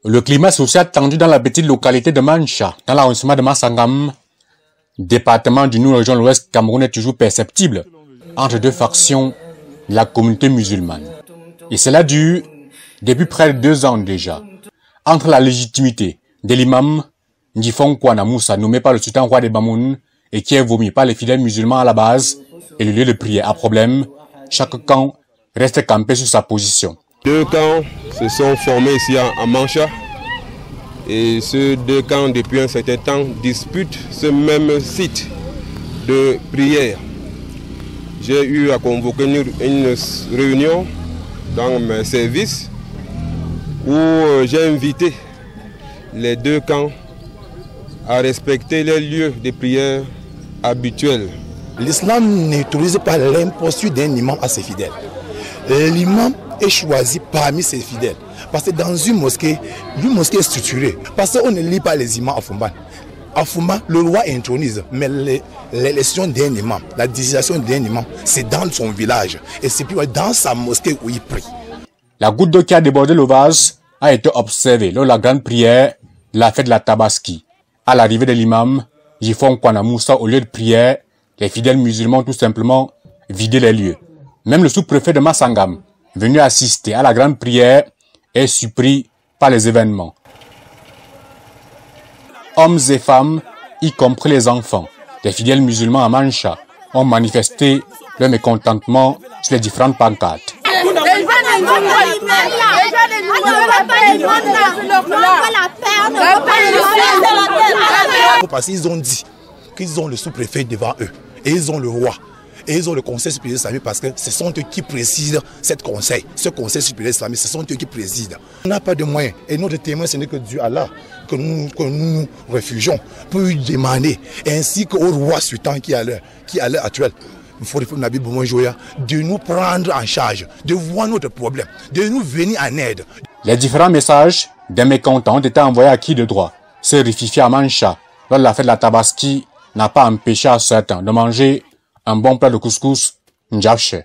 Le climat social tendu dans la petite localité de Mancha, dans l'arrondissement de Massangam, département du Nord région de l'Ouest Cameroun, est toujours perceptible entre deux factions de la communauté musulmane. Et cela dure depuis près de 2 ans déjà, entre la légitimité de l'imam Ndifong Kwana Moussa, nommé par le sultan roi des Bamoun, et qui est vomi par les fidèles musulmans à la base, et le lieu de prière à problème, chaque camp reste campé sur sa position. 2 camps se sont formés ici à Mancha, et ces 2 camps depuis un certain temps disputent ce même site de prière. J'ai eu à convoquer une réunion dans mes services où j'ai invité les 2 camps à respecter les lieux de prière habituels. L'islam n'autorise pas l'imposture d'un imam à ses fidèles. L'imam est choisi parmi ses fidèles. Parce que dans une mosquée est structurée. Parce qu'on ne lit pas les imams à Fumban. À Fumban, le roi intronise, mais l'élection d'un imam, la désignation d'un imam, c'est dans son village. Et c'est plus dans sa mosquée où il prie. La goutte d'eau qui a débordé le vase a été observée lors de la grande prière de la fête de la Tabaski. À l'arrivée de l'imam Ndifong Kwana Moussa au lieu de prière, les fidèles musulmans ont tout simplement vidé les lieux. Même le sous-préfet de Massangam, venu assister à la grande prière, est surpris par les événements. Hommes et femmes, y compris les enfants, des fidèles musulmans à Mancha, ont manifesté leur mécontentement sur les différentes pancartes. Parce qu'ils ont dit qu'ils ont le sous-préfet devant eux, et ils ont le roi, et ils ont le conseil supérieur islamique, parce que ce sont eux qui président ce conseil supérieur islamique, ce sont eux qui président. On n'a pas de moyens, et notre témoin ce n'est que Dieu Allah que nous réfugions pour lui demander, ainsi qu'au roi sultan qui est à l'heure actuelle, de nous prendre en charge, de voir notre problème, de nous venir en aide. Les différents messages des mécontents ont été envoyés à qui de droit. Ce rififié à Mancha, lors de la fête de la Tabaski, n'a pas empêché à certains de manger un bon plat de couscous Ndjabche.